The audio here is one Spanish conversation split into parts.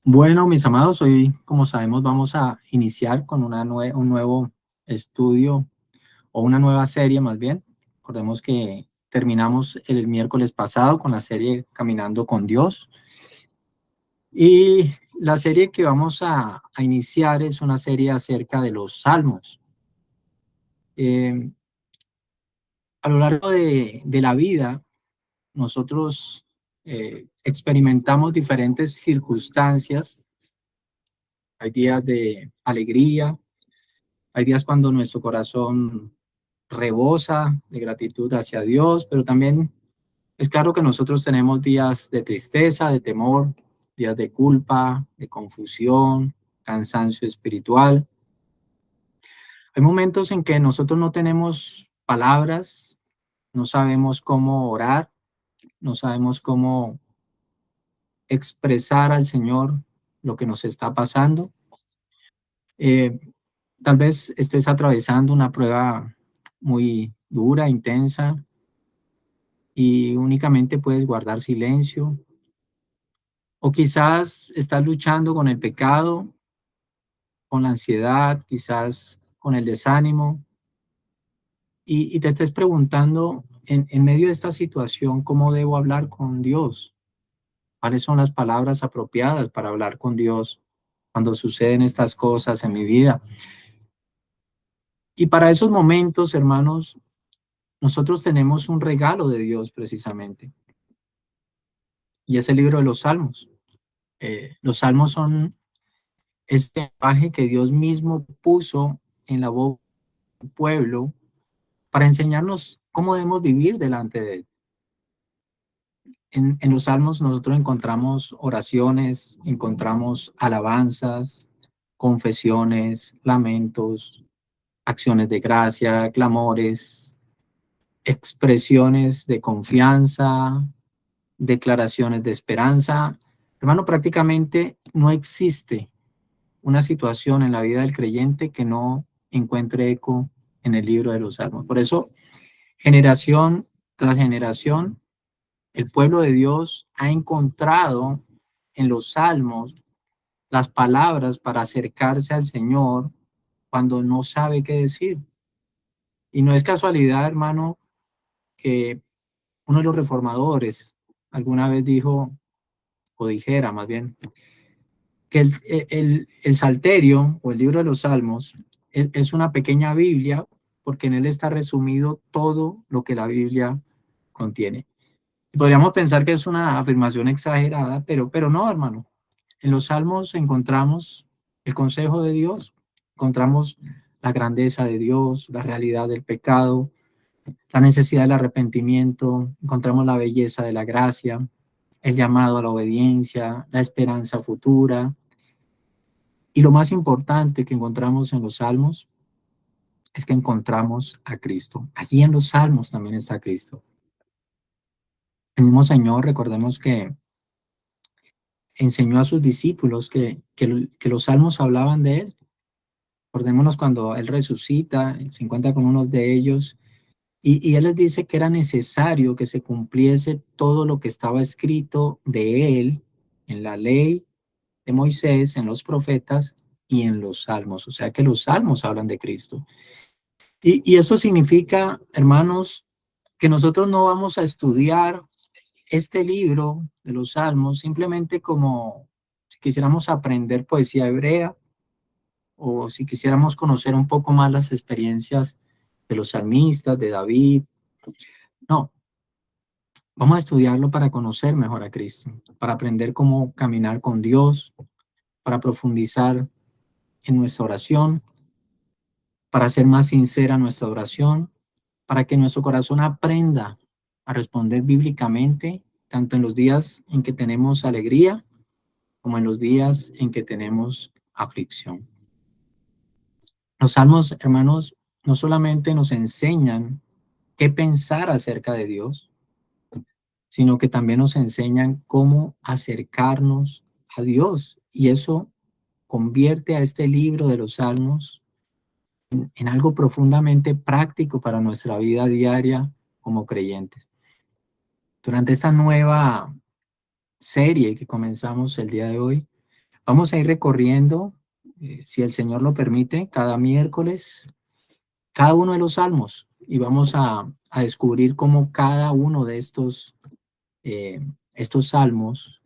Bueno, mis amados, hoy, como sabemos, vamos a iniciar con un nuevo estudio o una nueva serie más bien. Recordemos que terminamos el miércoles pasado con la serie Caminando con Dios y la serie que vamos a iniciar es una serie acerca de los salmos. Eh, a lo largo de la vida, nosotros experimentamos diferentes circunstancias. Hay días de alegría. Hay días cuando nuestro corazón rebosa de gratitud hacia Dios, pero también es claro que nosotros tenemos días de tristeza, de temor, días de culpa, de confusión, cansancio espiritual. Hay momentos en que nosotros no tenemos palabras, no sabemos cómo orar, no sabemos cómo expresar al Señor lo que nos está pasando. Eh, Tal vez estés atravesando una prueba muy dura, intensa, y únicamente puedes guardar silencio. O quizás estás luchando con el pecado, con la ansiedad, quizás con el desánimo, y te estés preguntando en medio de esta situación, ¿cómo debo hablar con Dios? ¿Cuáles son las palabras apropiadas para hablar con Dios cuando suceden estas cosas en mi vida? Y para esos momentos, hermanos, nosotros tenemos un regalo de Dios precisamente, y es el libro de los Salmos. Los Salmos son este lenguaje que Dios mismo puso en la boca del pueblo para enseñarnos cómo debemos vivir delante de Él. En los Salmos nosotros encontramos oraciones, encontramos alabanzas, confesiones, lamentos, acciones de gracia, clamores, expresiones de confianza, declaraciones de esperanza. Hermano, prácticamente no existe una situación en la vida del creyente que no encuentre eco en el libro de los Salmos. Por eso, generación tras generación, el pueblo de Dios ha encontrado en los Salmos las palabras para acercarse al Señor cuando no sabe qué decir. Y no es casualidad, hermano, que uno de los reformadores alguna vez dijo, o dijera más bien, que el Salterio o el libro de los Salmos es una pequeña Biblia porque en él está resumido todo lo que la Biblia contiene. Podríamos pensar que es una afirmación exagerada, pero no, hermano. En los Salmos encontramos el consejo de Dios, encontramos la grandeza de Dios, la realidad del pecado, la necesidad del arrepentimiento, encontramos la belleza de la gracia, el llamado a la obediencia, la esperanza futura. Y lo más importante que encontramos en los Salmos es que encontramos a Cristo. Allí en los Salmos también está Cristo. El mismo Señor, recordemos que enseñó a sus discípulos que los Salmos hablaban de Él. Recordémonos cuando Él resucita, se encuentra con unos de ellos y Él les dice que era necesario que se cumpliese todo lo que estaba escrito de Él en la ley de Moisés, en los profetas y en los Salmos. O sea que los Salmos hablan de Cristo. Y eso significa, hermanos, que nosotros no vamos a estudiar este libro de los Salmos simplemente como si quisiéramos aprender poesía hebrea o si quisiéramos conocer un poco más las experiencias de los salmistas, de David. No, vamos a estudiarlo para conocer mejor a Cristo, para aprender cómo caminar con Dios, para profundizar en nuestra oración, para hacer más sincera nuestra oración, para que nuestro corazón aprenda a responder bíblicamente, tanto en los días en que tenemos alegría como en los días en que tenemos aflicción. Los salmos, hermanos, no solamente nos enseñan qué pensar acerca de Dios, sino que también nos enseñan cómo acercarnos a Dios. Y eso convierte a este libro de los salmos en algo profundamente práctico para nuestra vida diaria como creyentes. Durante esta nueva serie que comenzamos el día de hoy, Vamos a ir recorriendo, si el Señor lo permite, cada miércoles, cada uno de los salmos y vamos a descubrir cómo cada uno de estos salmos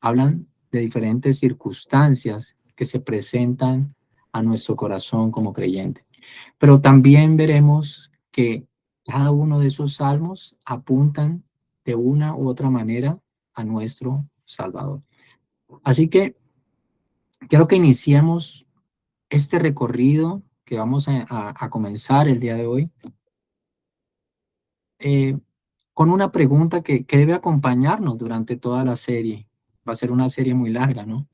hablan de diferentes circunstancias que se presentan a nuestro corazón como creyente. Pero también veremos que cada uno de esos salmos apuntan de una u otra manera a nuestro Salvador. Así que quiero que iniciemos este recorrido que vamos a comenzar el día de hoy eh, con una pregunta que debe acompañarnos durante toda la serie. Va a ser una serie muy larga, ¿no?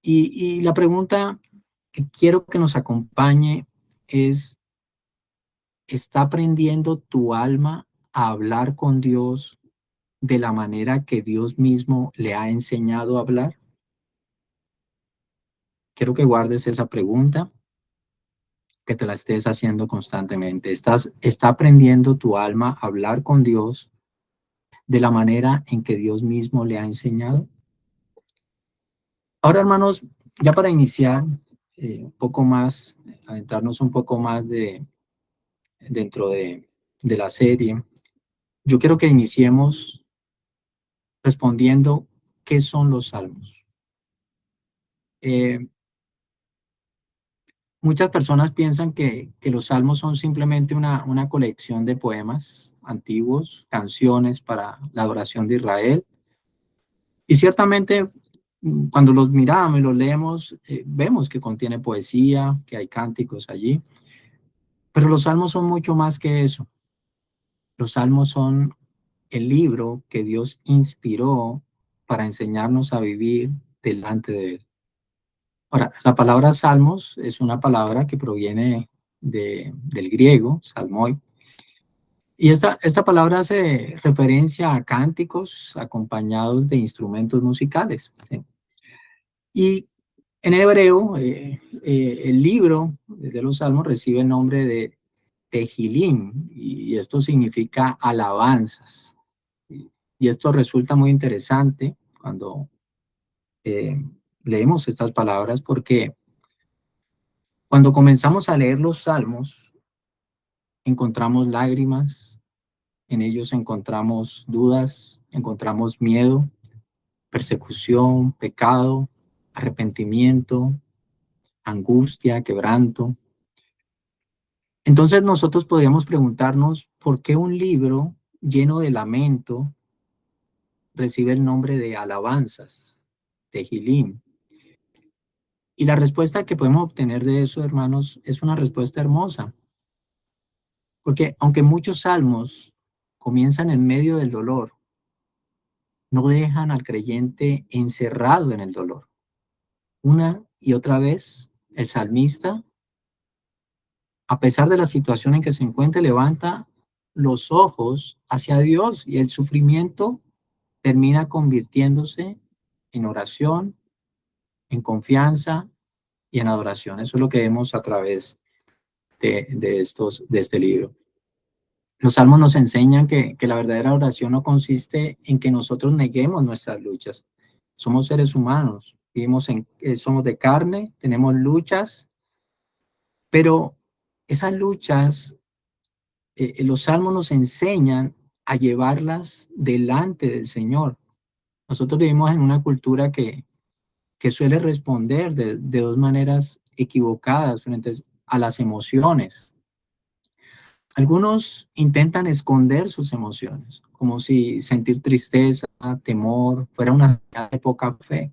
Y la pregunta que quiero que nos acompañe es, ¿está aprendiendo tu alma a hablar con Dios de la manera que Dios mismo le ha enseñado a hablar? Quiero que guardes esa pregunta, que te la estés haciendo constantemente. ¿Está aprendiendo tu alma a hablar con Dios de la manera en que Dios mismo le ha enseñado? Ahora, hermanos, ya para iniciar un poco más, adentrarnos un poco más dentro de la serie, yo quiero que iniciemos respondiendo qué son los salmos. Eh, Muchas personas piensan que los salmos son simplemente una colección de poemas antiguos, canciones para la adoración de Israel. Y ciertamente, cuando los miramos y los leemos, vemos que contiene poesía, que hay cánticos allí. Pero los salmos son mucho más que eso. Los salmos son el libro que Dios inspiró para enseñarnos a vivir delante de Él. Ahora, la palabra salmos es una palabra que proviene del griego, salmoi, y esta palabra hace referencia a cánticos acompañados de instrumentos musicales, ¿sí? Y en hebreo, el libro de los salmos recibe el nombre de Tehilim, y esto significa alabanzas. Y esto resulta muy interesante cuando eh, leemos estas palabras, porque cuando comenzamos a leer los salmos, encontramos lágrimas, en ellos encontramos dudas, encontramos miedo, persecución, pecado, arrepentimiento, angustia, quebranto. Entonces nosotros podríamos preguntarnos por qué un libro lleno de lamento recibe el nombre de alabanzas, de Gilim. Y la respuesta que podemos obtener de eso, hermanos, es una respuesta hermosa, porque aunque muchos salmos comienzan en medio del dolor, no dejan al creyente encerrado en el dolor. Una y otra vez, el salmista, a pesar de la situación en que se encuentra, levanta los ojos hacia Dios y el sufrimiento termina convirtiéndose en oración, en confianza y en adoración. Eso es lo que vemos a través de este libro. Los salmos nos enseñan que la verdadera oración no consiste en que nosotros neguemos nuestras luchas. Somos seres humanos, somos de carne, tenemos luchas, pero esas luchas, los salmos nos enseñan a llevarlas delante del Señor. Nosotros vivimos en una cultura que suele responder de dos maneras equivocadas frente a las emociones. Algunos intentan esconder sus emociones, como si sentir tristeza, temor, fuera una señal de poca fe.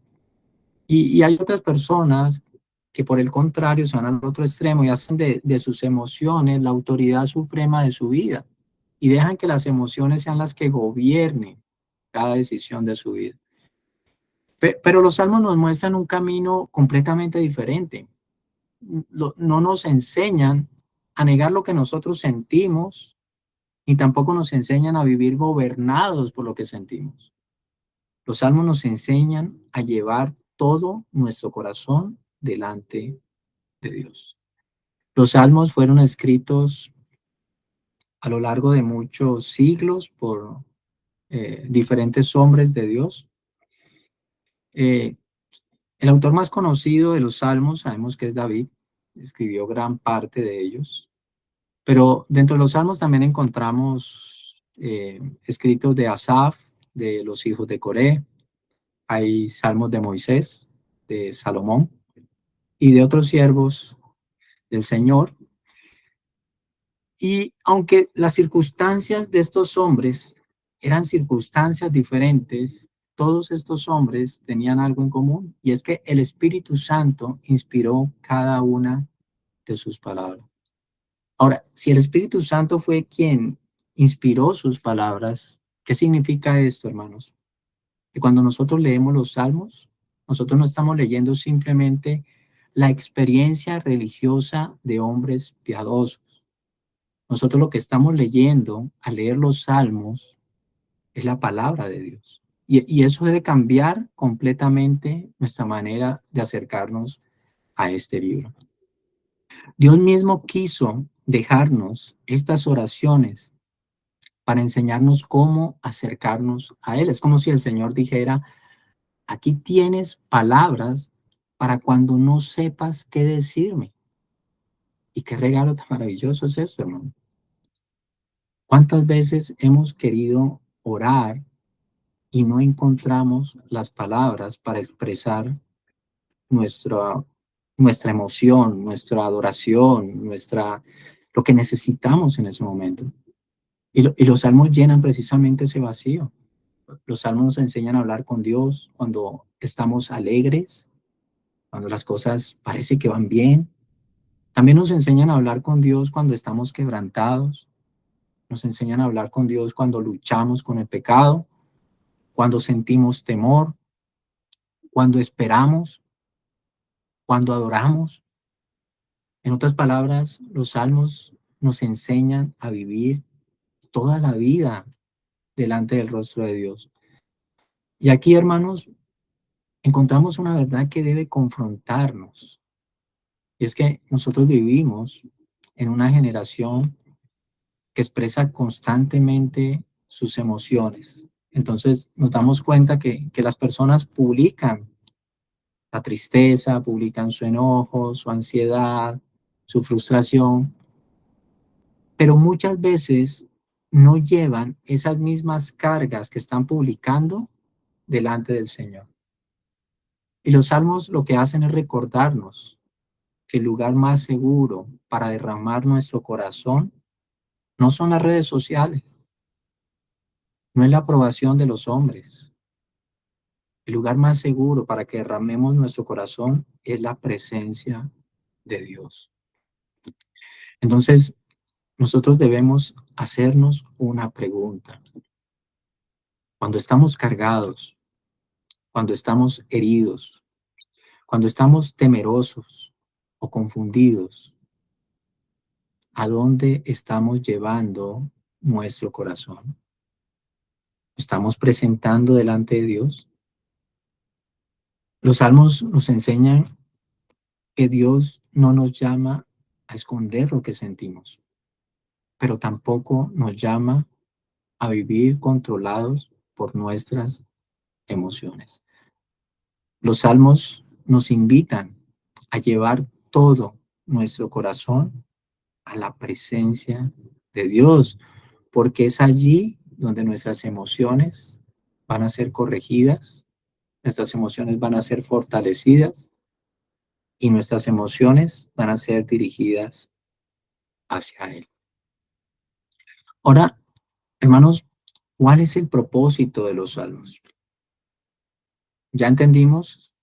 Y hay otras personas que por el contrario se van al otro extremo y hacen de sus emociones la autoridad suprema de su vida y dejan que las emociones sean las que gobiernen cada decisión de su vida. Pero los salmos nos muestran un camino completamente diferente. No nos enseñan a negar lo que nosotros sentimos, ni tampoco nos enseñan a vivir gobernados por lo que sentimos. Los salmos nos enseñan a llevar todo nuestro corazón delante de Dios. Los salmos fueron escritos a lo largo de muchos siglos por diferentes hombres de Dios. Eh, el autor más conocido de los Salmos, sabemos que es David, escribió gran parte de ellos, pero dentro de los Salmos también encontramos escritos de Asaf, de los hijos de Coré, hay salmos de Moisés, de Salomón y de otros siervos del Señor. Y aunque las circunstancias de estos hombres eran circunstancias diferentes, todos estos hombres tenían algo en común, y es que el Espíritu Santo inspiró cada una de sus palabras. Ahora, si el Espíritu Santo fue quien inspiró sus palabras, ¿qué significa esto, hermanos? Que cuando nosotros leemos los salmos, nosotros no estamos leyendo simplemente la experiencia religiosa de hombres piadosos. Nosotros lo que estamos leyendo al leer los salmos es la palabra de Dios. Y eso debe cambiar completamente nuestra manera de acercarnos a este libro. Dios mismo quiso dejarnos estas oraciones para enseñarnos cómo acercarnos a Él. Es como si el Señor dijera, aquí tienes palabras para cuando no sepas qué decirme. Y qué regalo tan maravilloso es esto, hermano. ¿Cuántas veces hemos querido orar y no encontramos las palabras para expresar nuestra, nuestra emoción, nuestra adoración, lo que necesitamos en ese momento? Y los salmos llenan precisamente ese vacío. Los salmos nos enseñan a hablar con Dios cuando estamos alegres, cuando las cosas parece que van bien. También nos enseñan a hablar con Dios cuando estamos quebrantados. Nos enseñan a hablar con Dios cuando luchamos con el pecado, cuando sentimos temor, cuando esperamos, cuando adoramos. En otras palabras, los salmos nos enseñan a vivir toda la vida delante del rostro de Dios. Y aquí, hermanos, encontramos una verdad que debe confrontarnos. Y es que nosotros vivimos en una generación que expresa constantemente sus emociones. Entonces nos damos cuenta que las personas publican la tristeza, publican su enojo, su ansiedad, su frustración, pero muchas veces no llevan esas mismas cargas que están publicando delante del Señor. Y los salmos lo que hacen es recordarnos que el lugar más seguro para derramar nuestro corazón no son las redes sociales, no es la aprobación de los hombres. El lugar más seguro para que derramemos nuestro corazón es la presencia de Dios. Entonces, nosotros debemos hacernos una pregunta. Cuando estamos cargados, cuando estamos heridos, cuando estamos temerosos o confundidos, ¿a dónde estamos llevando nuestro corazón? ¿Estamos presentando delante de Dios? Los salmos nos enseñan que Dios no nos llama a esconder lo que sentimos, pero tampoco nos llama a vivir controlados por nuestras emociones. Los salmos nos invitan a llevar todo nuestro corazón a la presencia de Dios, porque es allí donde nuestras emociones van a ser corregidas, nuestras emociones van a ser fortalecidas y nuestras emociones van a ser dirigidas hacia Él. Ahora, hermanos, ¿cuál es el propósito de los salmos? Ya entendimos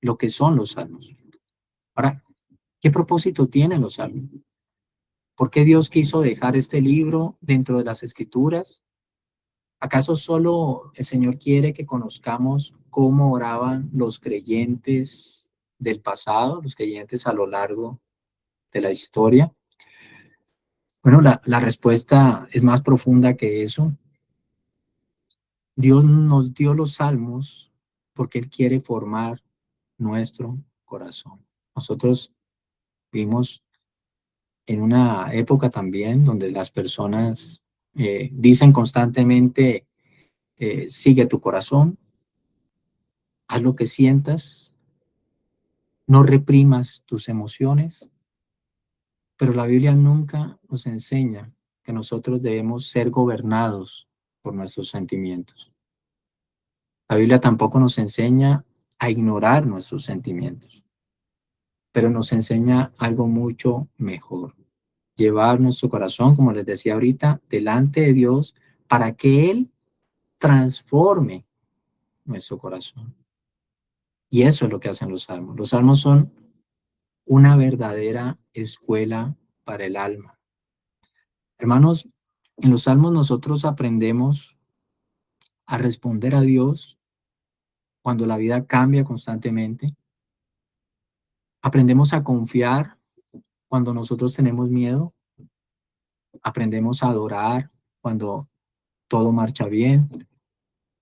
lo que son los salmos. Ahora, ¿qué propósito tienen los salmos? ¿Por qué Dios quiso dejar este libro dentro de las Escrituras? ¿Acaso solo el Señor quiere que conozcamos cómo oraban los creyentes del pasado, los creyentes a lo largo de la historia? Bueno, la respuesta es más profunda que eso. Dios nos dio los salmos porque Él quiere formar nuestro corazón. Nosotros vivimos en una época también donde las personas dicen constantemente, sigue tu corazón, haz lo que sientas, no reprimas tus emociones, pero la Biblia nunca nos enseña que nosotros debemos ser gobernados por nuestros sentimientos. La Biblia tampoco nos enseña a ignorar nuestros sentimientos, pero nos enseña algo mucho mejor. Llevar nuestro corazón, como les decía ahorita, delante de Dios para que Él transforme nuestro corazón. Y eso es lo que hacen los salmos. Los salmos son una verdadera escuela para el alma. Hermanos, en los salmos nosotros aprendemos a responder a Dios cuando la vida cambia constantemente. Aprendemos a confiar cuando nosotros tenemos miedo. Aprendemos a adorar cuando todo marcha bien.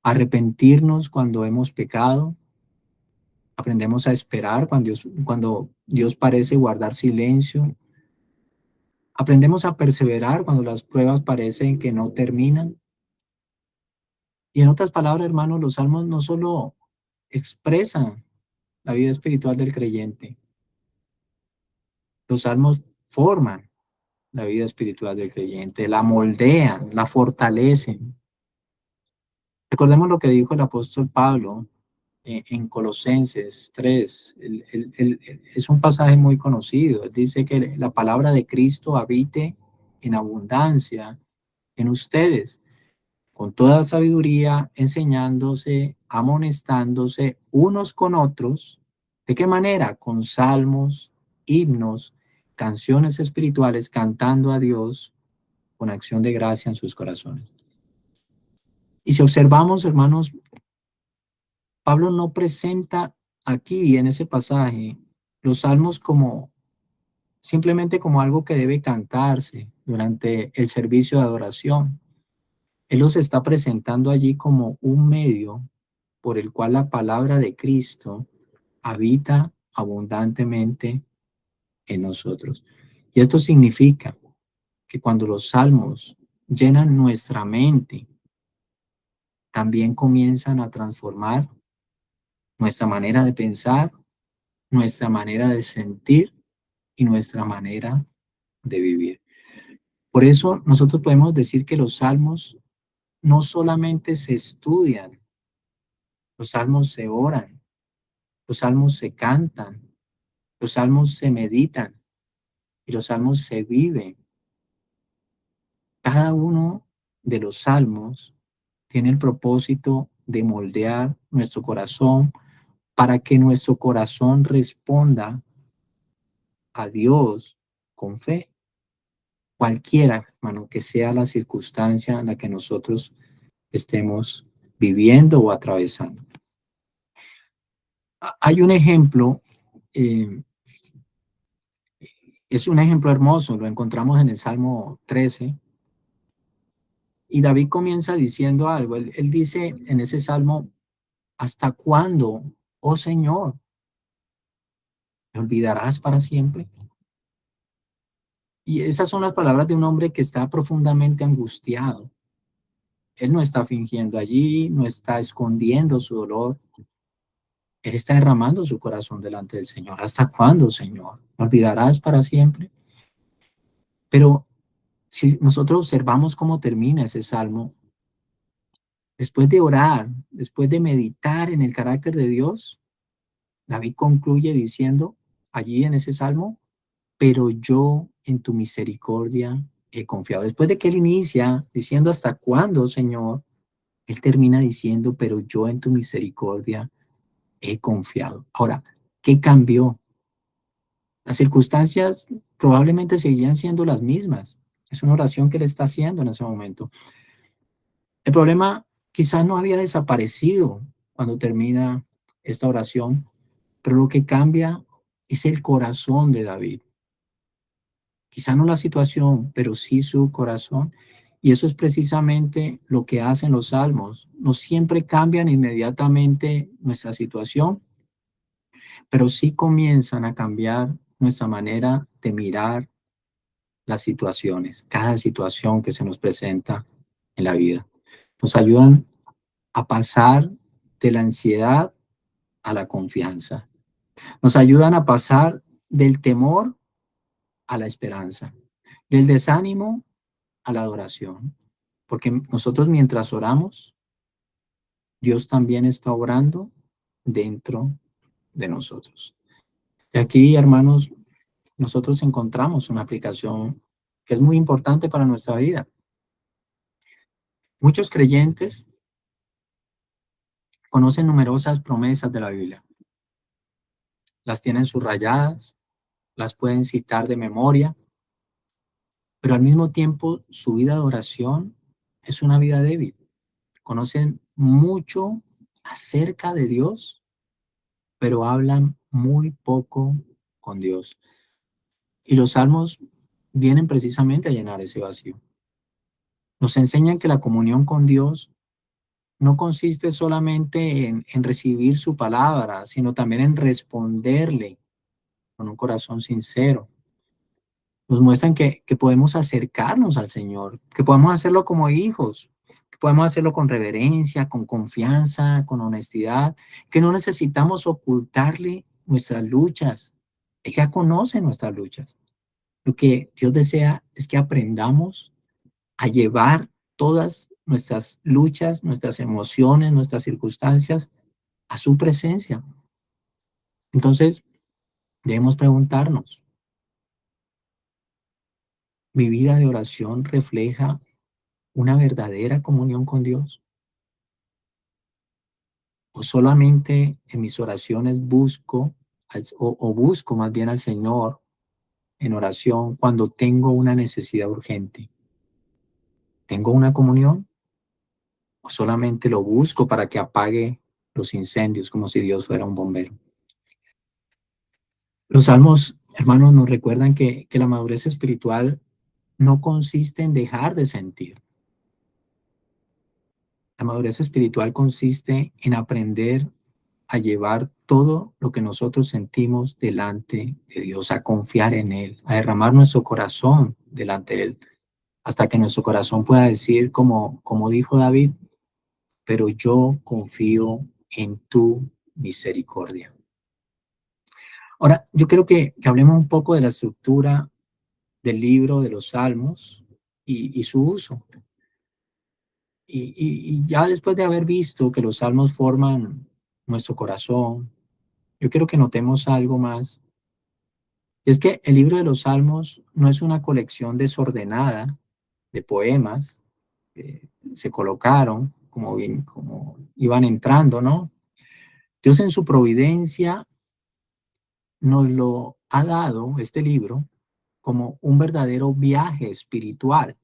Arrepentirnos cuando hemos pecado. Aprendemos a esperar cuando Dios parece guardar silencio. Aprendemos a perseverar cuando las pruebas parecen que no terminan. Y en otras palabras, hermanos, los salmos no solo expresan la vida espiritual del creyente, los salmos forman la vida espiritual del creyente, la moldean, la fortalecen. Recordemos lo que dijo el apóstol Pablo en Colosenses 3. Es un pasaje muy conocido. Él dice que la palabra de Cristo habite en abundancia en ustedes, con toda sabiduría, enseñándose, amonestándose unos con otros. ¿De qué manera? Con salmos, himnos, canciones espirituales, cantando a Dios con acción de gracia en sus corazones. Y si observamos, hermanos, Pablo no presenta aquí en ese pasaje los salmos como simplemente como algo que debe cantarse durante el servicio de adoración. Él los está presentando allí como un medio por el cual la palabra de Cristo habita abundantemente en nosotros. Y esto significa que cuando los salmos llenan nuestra mente, también comienzan a transformar nuestra manera de pensar, nuestra manera de sentir y nuestra manera de vivir. Por eso nosotros podemos decir que los salmos no solamente se estudian, los salmos se oran, los salmos se cantan, los salmos se meditan y los salmos se viven. Cada uno de los salmos tiene el propósito de moldear nuestro corazón para que nuestro corazón responda a Dios con fe. Cualquiera, hermano, que sea la circunstancia en la que nosotros estemos viviendo o atravesando. Hay un ejemplo, eh, es un ejemplo hermoso, lo encontramos en el Salmo 13, y David comienza diciendo algo. Él dice en ese Salmo: ¿hasta cuándo, oh Señor, me olvidarás para siempre? Y esas son las palabras de un hombre que está profundamente angustiado. Él no está fingiendo allí, no está escondiendo su dolor. Él está derramando su corazón delante del Señor. ¿Hasta cuándo, Señor? ¿Me olvidarás para siempre? Pero si nosotros observamos cómo termina ese salmo, después de orar, después de meditar en el carácter de Dios, David concluye diciendo allí en ese salmo: pero yo en tu misericordia he confiado. Después de que él inicia diciendo ¿hasta cuándo, Señor?, él termina diciendo: pero yo en tu misericordia he confiado. Ahora, ¿qué cambió? Las circunstancias probablemente seguían siendo las mismas. Es una oración que él está haciendo en ese momento. El problema quizás no había desaparecido cuando termina esta oración, pero lo que cambia es el corazón de David. Quizá no la situación, pero sí su corazón. Y eso es precisamente lo que hacen los salmos. No siempre cambian inmediatamente nuestra situación, pero sí comienzan a cambiar nuestra manera de mirar las situaciones, cada situación que se nos presenta en la vida. Nos ayudan a pasar de la ansiedad a la confianza. Nos ayudan a pasar del temor a la esperanza, del desánimo a la adoración. Porque nosotros mientras oramos, Dios también está obrando dentro de nosotros. Y aquí, hermanos, nosotros encontramos una aplicación que es muy importante para nuestra vida. Muchos creyentes conocen numerosas promesas de la Biblia, las tienen subrayadas, las pueden citar de memoria, pero al mismo tiempo su vida de oración es una vida débil. Conocen mucho acerca de Dios, pero hablan muy poco con Dios. Y los salmos vienen precisamente a llenar ese vacío. Nos enseñan que la comunión con Dios no consiste solamente en recibir su palabra, sino también en responderle con un corazón sincero. Nos muestran que podemos acercarnos al Señor, que podemos hacerlo como hijos, que podemos hacerlo con reverencia, con confianza, con honestidad, que no necesitamos ocultarle nuestras luchas. Ella conoce nuestras luchas. Lo que Dios desea es que aprendamos a llevar todas nuestras luchas, nuestras emociones, nuestras circunstancias a su presencia. Entonces, debemos preguntarnos, ¿mi vida de oración refleja una verdadera comunión con Dios? ¿O solamente en mis oraciones busco, o busco más bien al Señor en oración cuando tengo una necesidad urgente? ¿Tengo una comunión? ¿O solamente lo busco para que apague los incendios como si Dios fuera un bombero? Los salmos, hermanos, nos recuerdan que la madurez espiritual no consiste en dejar de sentir. La madurez espiritual consiste en aprender a llevar todo lo que nosotros sentimos delante de Dios, a confiar en Él, a derramar nuestro corazón delante de Él, hasta que nuestro corazón pueda decir, como dijo David, pero yo confío en tu misericordia. Ahora, yo quiero que hablemos un poco de la estructura del libro de los Salmos y su uso. Y ya después de haber visto que los Salmos forman nuestro corazón, yo quiero que notemos algo más. Es que el libro de los Salmos no es una colección desordenada de poemas que se colocaron como iban entrando, ¿no? Dios en su providencia nos lo ha dado, este libro, como un verdadero viaje espiritual.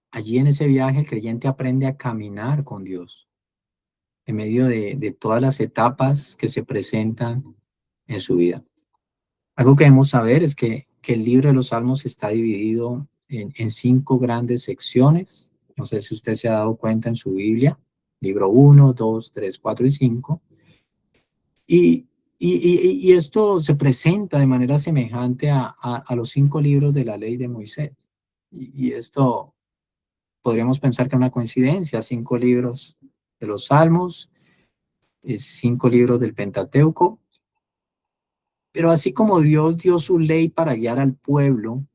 Allí en ese viaje el creyente aprende a caminar con Dios en medio de todas las etapas que se presentan en su vida. Algo que debemos saber es que el libro de los Salmos está dividido en 5 grandes secciones. No sé si usted se ha dado cuenta en su Biblia. Libro 1, 2, 3, 4 y 5. Y esto se presenta de manera semejante a los 5 libros de la ley de Moisés. Y esto podríamos pensar que es una coincidencia. 5 libros de los Salmos, 5 libros del Pentateuco. Pero así como Dios dio su ley para guiar al pueblo,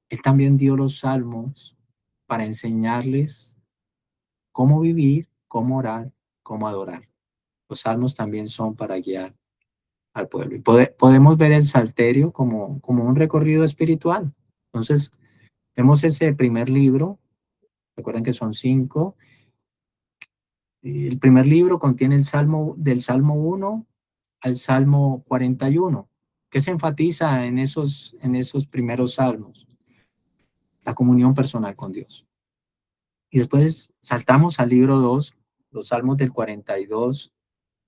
Él también dio los salmos para enseñarles cómo vivir, cómo orar, cómo adorar. Los salmos también son para guiar al pueblo. Y podemos ver el Salterio como un recorrido espiritual. Entonces, vemos ese primer libro. Recuerden que son 5. El primer libro contiene el Salmo del Salmo 1 al Salmo 41. ¿Qué se enfatiza en esos primeros salmos? La comunión personal con Dios. Y después saltamos al libro 2, los salmos del 42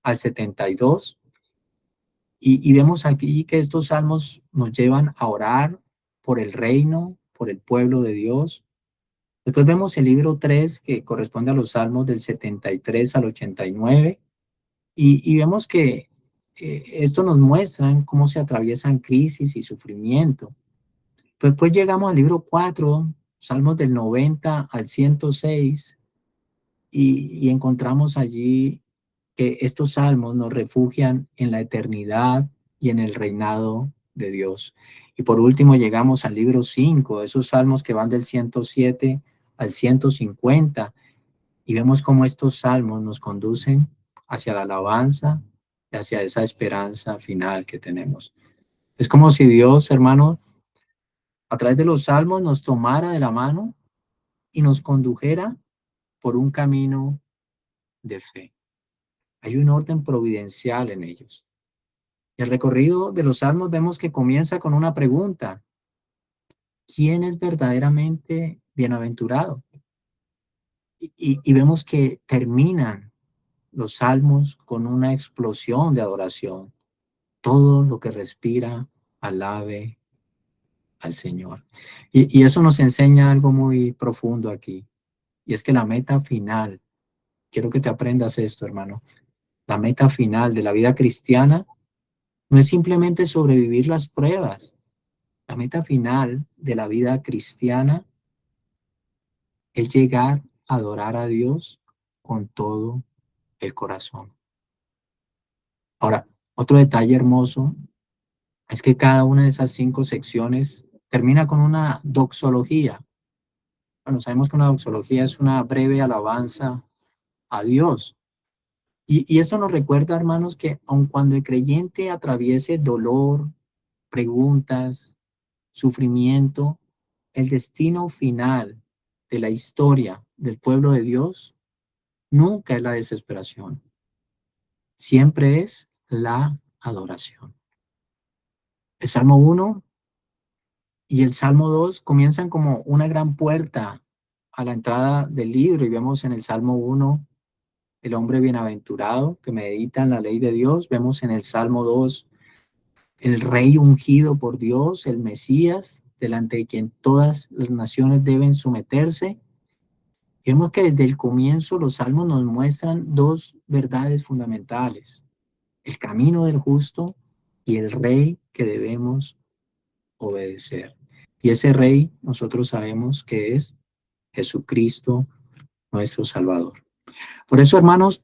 al 72, y vemos aquí que estos salmos nos llevan a orar por el reino, por el pueblo de Dios. Después vemos el libro 3, que corresponde a los salmos del 73 al 89, y vemos que esto nos muestran cómo se atraviesan crisis y sufrimiento. Después llegamos al libro 4, salmos del 90 al 106, y encontramos allí que estos salmos nos refugian en la eternidad y en el reinado de Dios. Y por último llegamos al libro 5, esos salmos que van del 107 al 150, y vemos cómo estos salmos nos conducen hacia la alabanza y hacia esa esperanza final que tenemos. Es como si Dios, hermano, a través de los salmos nos tomara de la mano y nos condujera por un camino de fe. Hay un orden providencial en ellos. El recorrido de los salmos vemos que comienza con una pregunta: ¿quién es verdaderamente bienaventurado? Y vemos que terminan los salmos con una explosión de adoración. Todo lo que respira, alabe al Señor. Y eso nos enseña algo muy profundo aquí. Y es que la meta final, quiero que te aprendas esto, hermano, la meta final de la vida cristiana no es simplemente sobrevivir las pruebas. La meta final de la vida cristiana es llegar a adorar a Dios con todo el corazón. Ahora, otro detalle hermoso es que cada una de esas 5 secciones termina con una doxología. Bueno, sabemos que una doxología es una breve alabanza a Dios. Y esto nos recuerda, hermanos, que aun cuando el creyente atraviese dolor, preguntas, sufrimiento, el destino final de la historia del pueblo de Dios nunca es la desesperación, siempre es la adoración. El Salmo 1 y el Salmo 2 comienzan como una gran puerta a la entrada del libro, y vemos en el Salmo 1 el hombre bienaventurado que medita en la ley de Dios. Vemos en el Salmo 2 el rey ungido por Dios, el Mesías, delante de quien todas las naciones deben someterse. Vemos que desde el comienzo los salmos nos muestran dos verdades fundamentales: el camino del justo y el rey que debemos obedecer. Y ese rey nosotros sabemos que es Jesucristo, nuestro Salvador. Por eso, hermanos,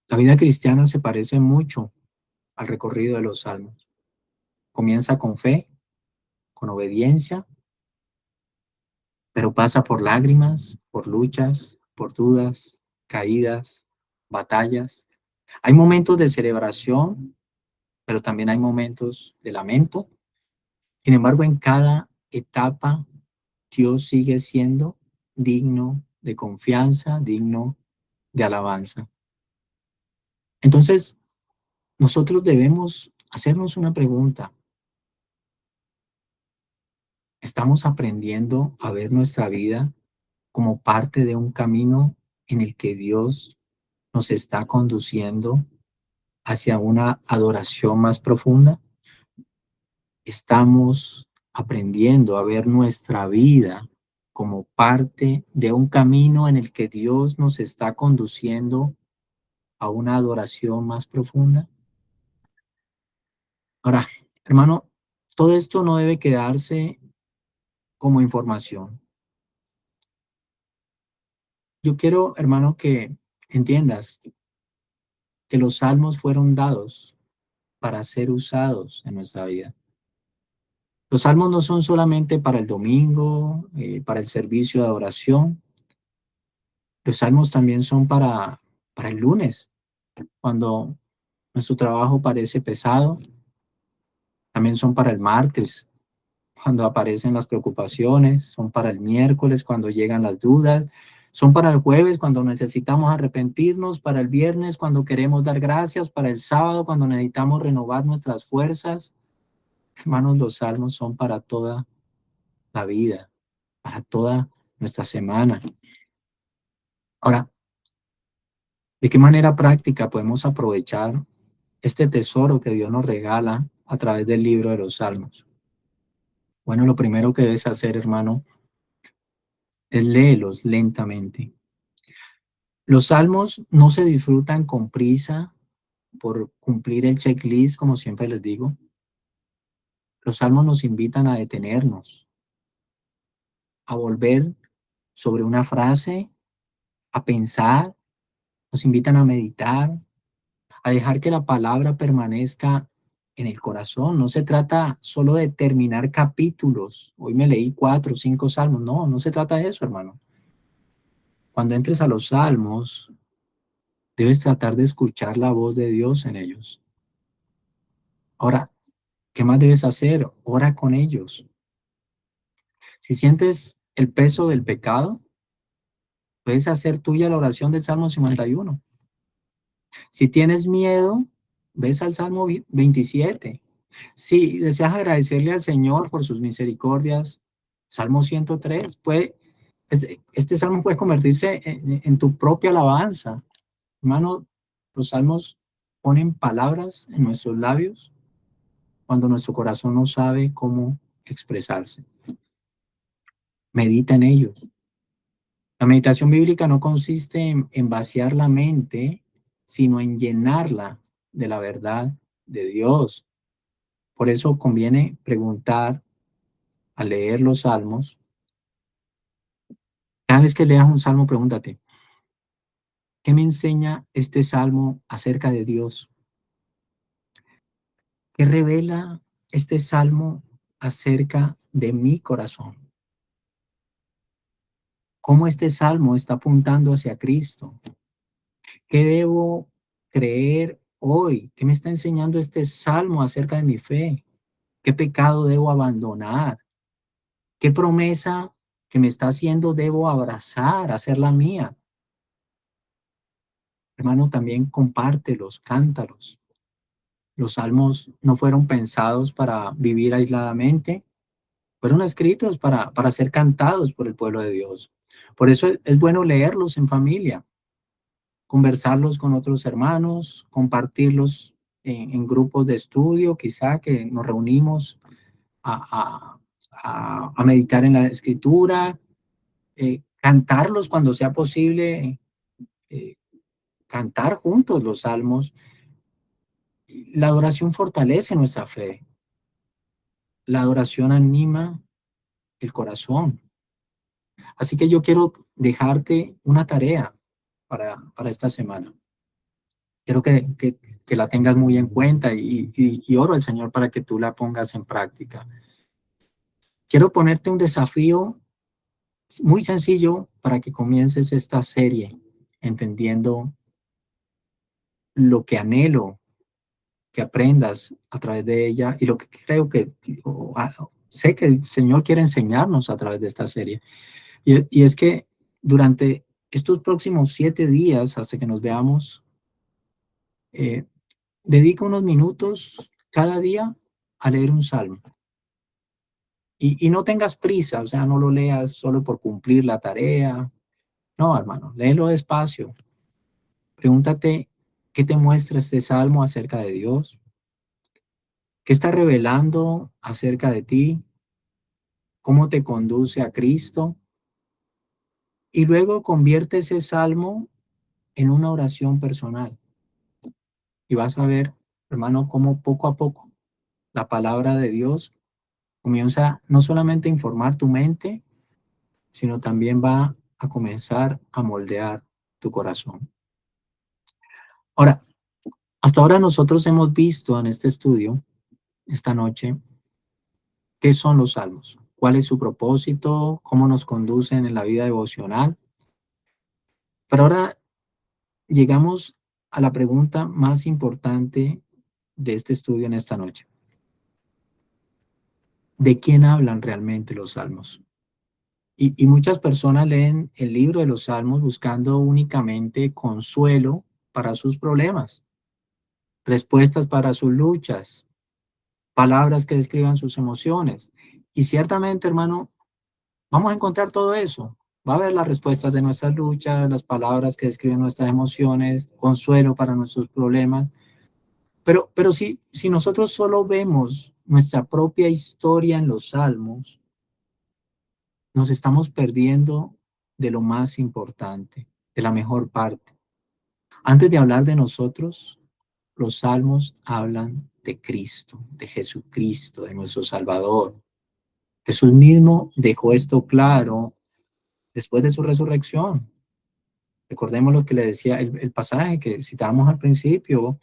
la vida cristiana se parece mucho al recorrido de los salmos. Comienza con fe, con obediencia, pero pasa por lágrimas, por luchas, por dudas, caídas, batallas. Hay momentos de celebración, pero también hay momentos de lamento. Sin embargo, en cada etapa, Dios sigue siendo digno de confianza, digno de alabanza. Entonces, nosotros debemos hacernos una pregunta: ¿estamos aprendiendo a ver nuestra vida como parte de un camino en el que Dios nos está conduciendo hacia una adoración más profunda? ¿Estamos aprendiendo a ver nuestra vida como parte de un camino en el que Dios nos está conduciendo a una adoración más profunda? Ahora, hermano, todo esto no debe quedarse como información. Yo quiero, hermano, que entiendas que los salmos fueron dados para ser usados en nuestra vida. Los salmos no son solamente para el domingo, para el servicio de adoración. Los salmos también son para el lunes, cuando nuestro trabajo parece pesado. También son para el martes, cuando aparecen las preocupaciones. Son para el miércoles, cuando llegan las dudas. Son para el jueves, cuando necesitamos arrepentirnos. Para el viernes, cuando queremos dar gracias. Para el sábado, cuando necesitamos renovar nuestras fuerzas. Hermanos, los salmos son para toda la vida, para toda nuestra semana. Ahora, ¿de qué manera práctica podemos aprovechar este tesoro que Dios nos regala a través del libro de los Salmos? Bueno, lo primero que debes hacer, hermano, es léelos lentamente. Los Salmos no se disfrutan con prisa por cumplir el checklist, como siempre les digo. Los Salmos nos invitan a detenernos, a volver sobre una frase, a pensar nos invitan a meditar, a dejar que la palabra permanezca en el corazón. No se trata solo de terminar capítulos. Hoy me leí 4 o 5 salmos. No, no se trata de eso, hermano. Cuando entres a los salmos, debes tratar de escuchar la voz de Dios en ellos. Ahora, ¿qué más debes hacer? Ora con ellos. Si sientes el peso del pecado, puedes hacer tuya la oración del Salmo 51. Si tienes miedo, ves al Salmo 27. Si deseas agradecerle al Señor por sus misericordias, Salmo 103. Este salmo puede convertirse en tu propia alabanza. Hermano, los salmos ponen palabras en nuestros labios cuando nuestro corazón no sabe cómo expresarse. Medita en ellos. La meditación bíblica no consiste en vaciar la mente, sino en llenarla de la verdad de Dios. Por eso conviene preguntar al leer los salmos. Cada vez que leas un salmo, pregúntate, ¿qué me enseña este salmo acerca de Dios? ¿Qué revela este salmo acerca de mi corazón? ¿Cómo este salmo está apuntando hacia Cristo? ¿Qué debo creer hoy? ¿Qué me está enseñando este salmo acerca de mi fe? ¿Qué pecado debo abandonar? ¿Qué promesa que me está haciendo debo abrazar, hacerla mía? Hermano, también compártelos, cántalos. Los salmos no fueron pensados para vivir aisladamente, fueron escritos para ser cantados por el pueblo de Dios. Por eso es bueno leerlos en familia, conversarlos con otros hermanos, compartirlos en grupos de estudio, quizá que nos reunimos a, a meditar en la escritura, cantarlos cuando sea posible, eh, cantar juntos los salmos. La adoración fortalece nuestra fe, la adoración anima el corazón. Así que yo quiero dejarte una tarea para esta semana. Quiero que la tengas muy en cuenta y oro al Señor para que tú la pongas en práctica. Quiero ponerte un desafío muy sencillo para que comiences esta serie entendiendo lo que anhelo que aprendas a través de ella y lo que creo que sé que el Señor quiere enseñarnos a través de esta serie. Y es que durante estos próximos 7 días, hasta que nos veamos, eh, dedica unos minutos cada día a leer un salmo. Y no tengas prisa, o sea, no lo leas solo por cumplir la tarea. No, hermano, léelo despacio. Pregúntate qué te muestra este salmo acerca de Dios, qué está revelando acerca de ti, cómo te conduce a Cristo. Y luego convierte ese salmo en una oración personal. Y vas a ver, hermano, cómo poco a poco la palabra de Dios comienza no solamente a informar tu mente, sino también va a comenzar a moldear tu corazón. Ahora, hasta ahora nosotros hemos visto en este estudio, esta noche, qué son los salmos, cuál es su propósito, cómo nos conducen en la vida devocional. Pero ahora llegamos a la pregunta más importante de este estudio en esta noche. ¿De quién hablan realmente los salmos? Y muchas personas leen el libro de los salmos buscando únicamente consuelo para sus problemas, respuestas para sus luchas, palabras que describan sus emociones. Y ciertamente, hermano, vamos a encontrar todo eso. Va a haber las respuestas de nuestras luchas, las palabras que describen nuestras emociones, consuelo para nuestros problemas. Pero si nosotros solo vemos nuestra propia historia en los salmos, nos estamos perdiendo de lo más importante, de la mejor parte. Antes de hablar de nosotros, los salmos hablan de Cristo, de Jesucristo, de nuestro Salvador. Jesús mismo dejó esto claro después de su resurrección. Recordemos lo que le decía el pasaje que citábamos al principio,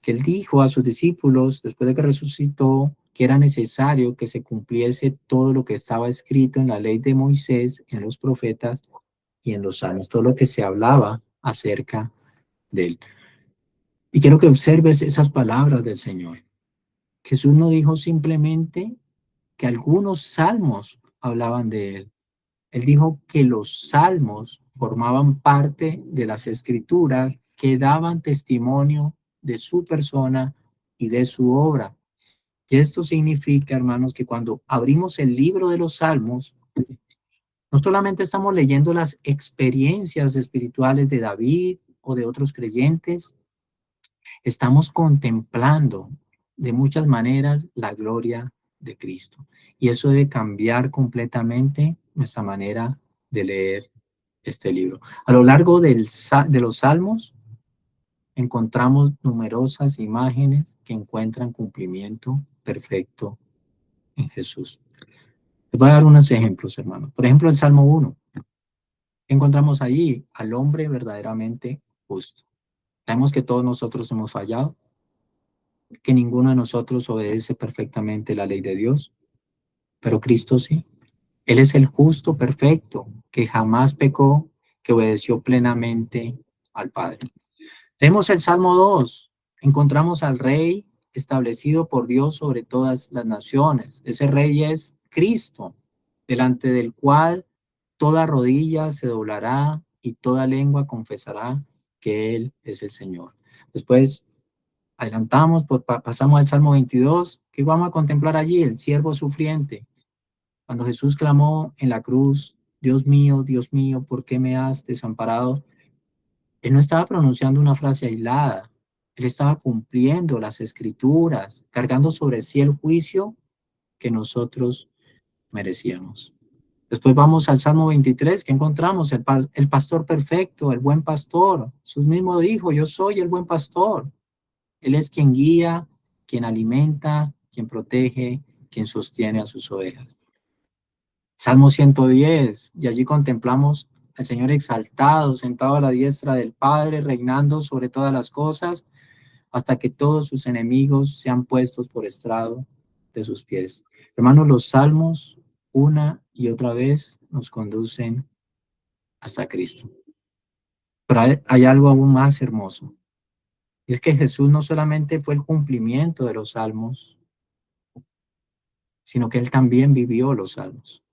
que él dijo a sus discípulos, después de que resucitó, que era necesario que se cumpliese todo lo que estaba escrito en la ley de Moisés, en los profetas y en los salmos, todo lo que se hablaba acerca de él. Y quiero que observes esas palabras del Señor. Jesús no dijo simplemente que algunos salmos hablaban de él. Él dijo que los salmos formaban parte de las escrituras que daban testimonio de su persona y de su obra. Y esto significa, hermanos, que cuando abrimos el libro de los salmos, no solamente estamos leyendo las experiencias espirituales de David o de otros creyentes, estamos contemplando de muchas maneras la gloria de Cristo. Y eso debe cambiar completamente nuestra manera de leer este libro. A lo largo de los salmos encontramos numerosas imágenes que encuentran cumplimiento perfecto en Jesús. Les voy a dar unos ejemplos, hermanos. Por ejemplo, el Salmo 1. Encontramos allí al hombre verdaderamente justo. Sabemos que todos nosotros hemos fallado, que ninguno de nosotros obedece perfectamente la ley de Dios, pero Cristo sí. Él es el justo perfecto, que jamás pecó, que obedeció plenamente al Padre. Tenemos el Salmo 2. Encontramos al Rey establecido por Dios sobre todas las naciones. Ese Rey es Cristo, delante del cual toda rodilla se doblará y toda lengua confesará que Él es el Señor. Después adelantamos, pasamos al Salmo 22, que vamos a contemplar allí, el siervo sufriente. Cuando Jesús clamó en la cruz, Dios mío, ¿por qué me has desamparado? Él no estaba pronunciando una frase aislada, él estaba cumpliendo las escrituras, cargando sobre sí el juicio que nosotros merecíamos. Después vamos al Salmo 23, que encontramos el pastor perfecto, el buen pastor. Jesús mismo dijo, yo soy el buen pastor. Él es quien guía, quien alimenta, quien protege, quien sostiene a sus ovejas. Salmo 110, y allí contemplamos al Señor exaltado, sentado a la diestra del Padre, reinando sobre todas las cosas, hasta que todos sus enemigos sean puestos por estrado de sus pies. Hermanos, los salmos una y otra vez nos conducen hasta Cristo. Pero hay algo aún más hermoso. Y es que Jesús no solamente fue el cumplimiento de los salmos, sino que él también vivió los salmos.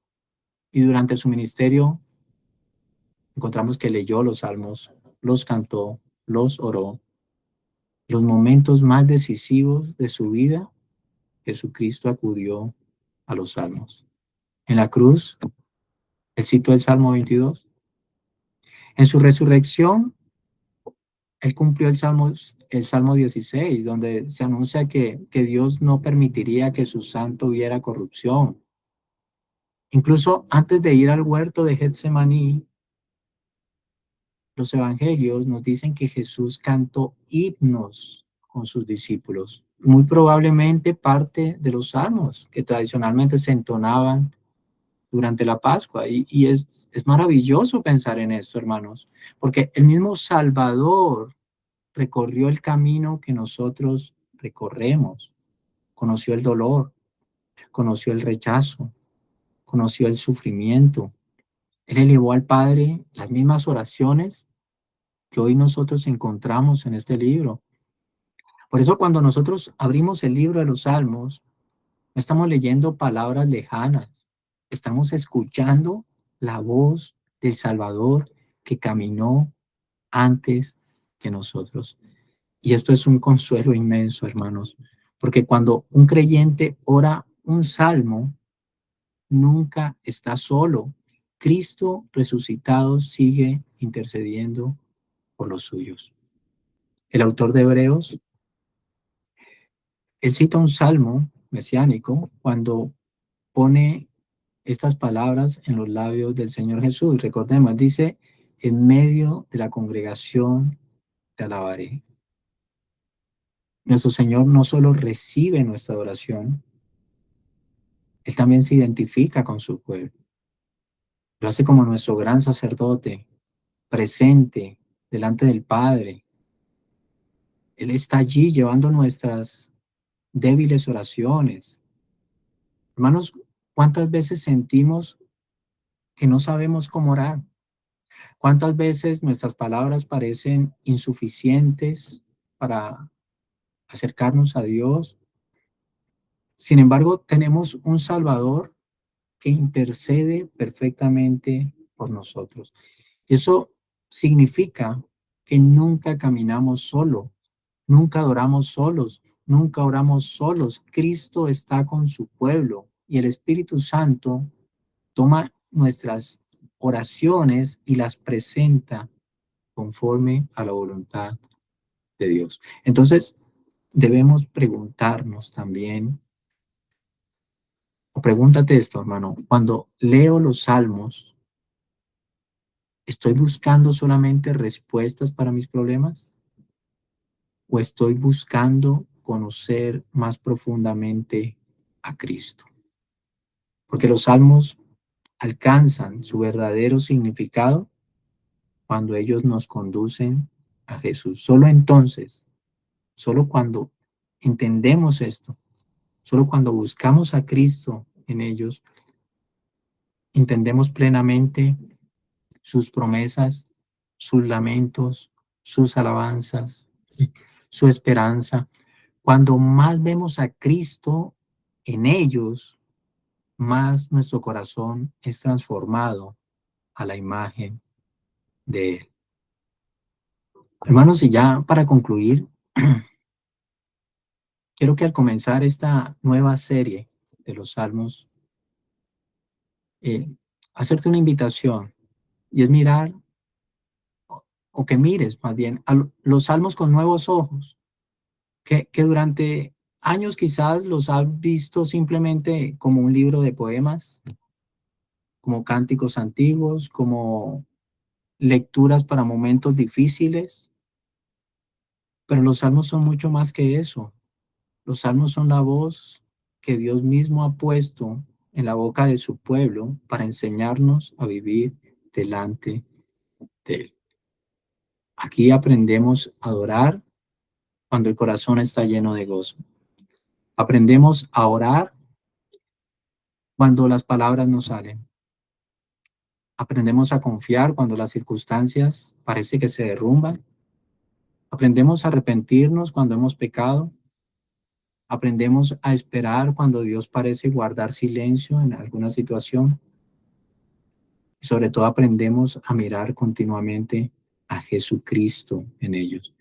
Y durante su ministerio encontramos que leyó los salmos, los cantó, los oró. Los momentos más decisivos de su vida, Jesucristo acudió a los salmos. En la cruz, él citó el Salmo 22. En su resurrección, él cumplió el Salmo 16, donde se anuncia que Dios no permitiría que su santo viera corrupción. Incluso antes de ir al huerto de Getsemaní, los evangelios nos dicen que Jesús cantó himnos con sus discípulos, muy probablemente parte de los salmos que tradicionalmente se entonaban durante la Pascua. Y es maravilloso pensar en esto, hermanos, porque el mismo Salvador recorrió el camino que nosotros recorremos, conoció el dolor, conoció el rechazo, conoció el sufrimiento. Él elevó al Padre las mismas oraciones que hoy nosotros encontramos en este libro. Por eso cuando nosotros abrimos el libro de los Salmos, no estamos leyendo palabras lejanas, estamos escuchando la voz del Salvador que caminó antes que nosotros. Y esto es un consuelo inmenso, hermanos, porque cuando un creyente ora un salmo, nunca está solo. Cristo resucitado sigue intercediendo por los suyos. El autor de Hebreos, él cita un salmo mesiánico cuando pone estas palabras en los labios del Señor Jesús. Recordemos, él dice, en medio de la congregación te alabaré. Nuestro Señor no solo recibe nuestra adoración, él también se identifica con su pueblo. Lo hace como nuestro gran sacerdote, presente delante del Padre. Él está allí llevando nuestras débiles oraciones. Hermanos, ¿cuántas veces sentimos que no sabemos cómo orar? ¿Cuántas veces nuestras palabras parecen insuficientes para acercarnos a Dios? Sin embargo, tenemos un Salvador que intercede perfectamente por nosotros. Y eso significa que nunca caminamos solo, nunca adoramos solos, nunca oramos solos. Cristo está con su pueblo y el Espíritu Santo toma nuestras oraciones y las presenta conforme a la voluntad de Dios. Entonces, debemos preguntarnos también, o pregúntate esto, hermano, cuando leo los salmos, ¿estoy buscando solamente respuestas para mis problemas? ¿O estoy buscando conocer más profundamente a Cristo? Porque los salmos alcanzan su verdadero significado cuando ellos nos conducen a Jesús. Solo entonces, solo cuando entendemos esto, solo cuando buscamos a Cristo en ellos, entendemos plenamente sus promesas, sus lamentos, sus alabanzas, su esperanza. Cuando más vemos a Cristo en ellos, más nuestro corazón es transformado a la imagen de Él. Hermanos, y ya para concluir, quiero que al comenzar esta nueva serie de los Salmos, eh, hacerte una invitación y es mirar, o que mires más bien, a los Salmos con nuevos ojos, que durante años quizás los has visto simplemente como un libro de poemas, como cánticos antiguos, como lecturas para momentos difíciles, pero los salmos son mucho más que eso. Los salmos son la voz que Dios mismo ha puesto en la boca de su pueblo para enseñarnos a vivir delante de Él. Aquí aprendemos a adorar cuando el corazón está lleno de gozo. Aprendemos a orar cuando las palabras no salen. Aprendemos a confiar cuando las circunstancias parece que se derrumban. Aprendemos a arrepentirnos cuando hemos pecado. Aprendemos a esperar cuando Dios parece guardar silencio en alguna situación. Y sobre todo aprendemos a mirar continuamente a Jesucristo en ellos.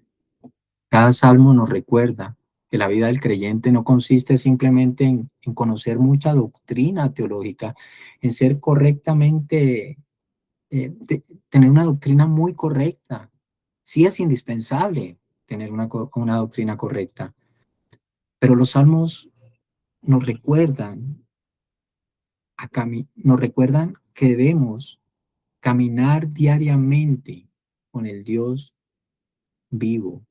Cada salmo nos recuerda que la vida del creyente no consiste simplemente en conocer mucha doctrina teológica, en ser correctamente, tener una doctrina muy correcta. Sí es indispensable tener una doctrina correcta, pero los salmos nos recuerdan, nos recuerdan que debemos caminar diariamente con el Dios vivo,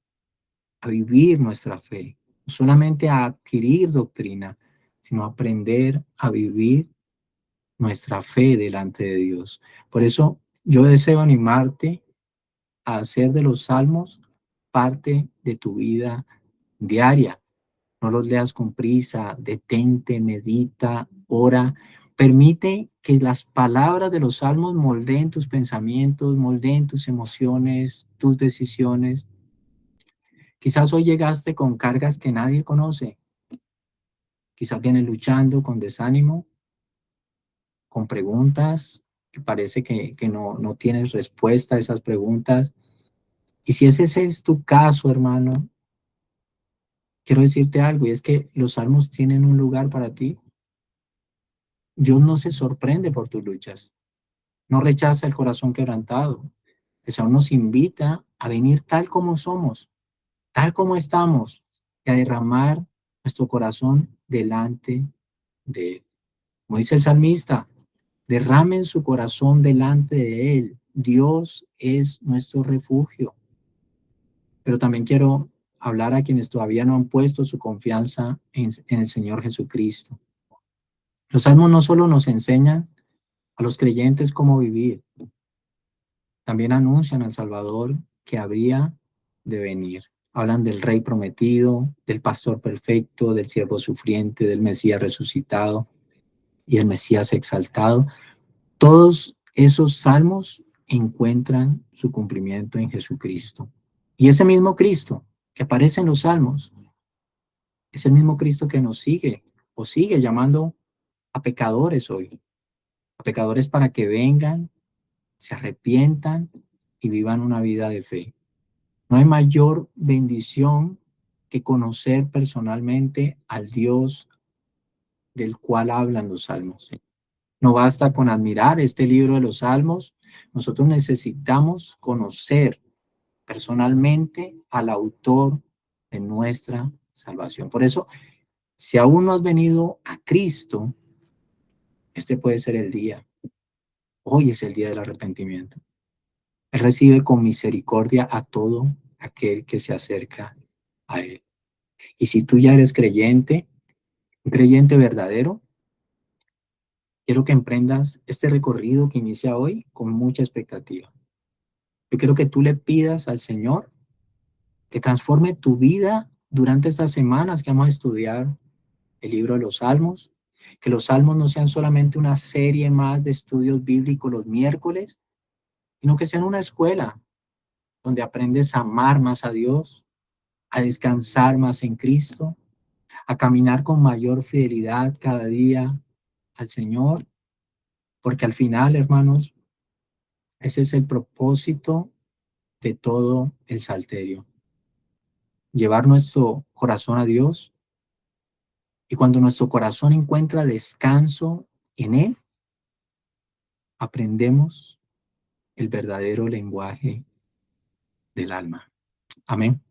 a vivir nuestra fe, no solamente a adquirir doctrina, sino a aprender a vivir nuestra fe delante de Dios. Por eso yo deseo animarte a hacer de los salmos parte de tu vida diaria. No los leas con prisa, detente, medita, ora. Permite que las palabras de los salmos moldeen tus pensamientos, moldeen tus emociones, tus decisiones. Quizás hoy llegaste con cargas que nadie conoce. Quizás vienes luchando con desánimo, con preguntas que parece que no tienes respuesta a esas preguntas. Y si ese es tu caso, hermano, quiero decirte algo, y es que los salmos tienen un lugar para ti. Dios no se sorprende por tus luchas, no rechaza el corazón quebrantado. El Señor nos invita a venir tal como somos, tal como estamos, y a derramar nuestro corazón delante de Él. Como dice el salmista, derramen su corazón delante de Él. Dios es nuestro refugio. Pero también quiero hablar a quienes todavía no han puesto su confianza en el Señor Jesucristo. Los salmos no solo nos enseñan a los creyentes cómo vivir, También anuncian al Salvador que habría de venir. Hablan del Rey prometido, del Pastor perfecto, del siervo sufriente, del Mesías resucitado y el Mesías exaltado. Todos esos salmos encuentran su cumplimiento en Jesucristo. Y ese mismo Cristo que aparece en los salmos es el mismo Cristo que nos sigue o sigue llamando a pecadores hoy, a pecadores para que vengan, se arrepientan y vivan una vida de fe. No hay mayor bendición que conocer personalmente al Dios del cual hablan los salmos. No basta con admirar este libro de los salmos, nosotros necesitamos conocer personalmente al autor de nuestra salvación. Por eso, si aún no has venido a Cristo, este puede ser el día. Hoy es el día del arrepentimiento. Él recibe con misericordia a todo aquel que se acerca a Él. Y si tú ya eres creyente, un creyente verdadero, quiero que emprendas este recorrido que inicia hoy con mucha expectativa. Yo quiero que tú le pidas al Señor que transforme tu vida durante estas semanas que vamos a estudiar el libro de los Salmos, que los Salmos no sean solamente una serie más de estudios bíblicos los miércoles, sino que sean una escuela donde aprendes a amar más a Dios, a descansar más en Cristo, a caminar con mayor fidelidad cada día al Señor, porque al final, hermanos, ese es el propósito de todo el salterio, llevar nuestro corazón a Dios, y cuando nuestro corazón encuentra descanso en Él, aprendemos el verdadero lenguaje del alma. Amén.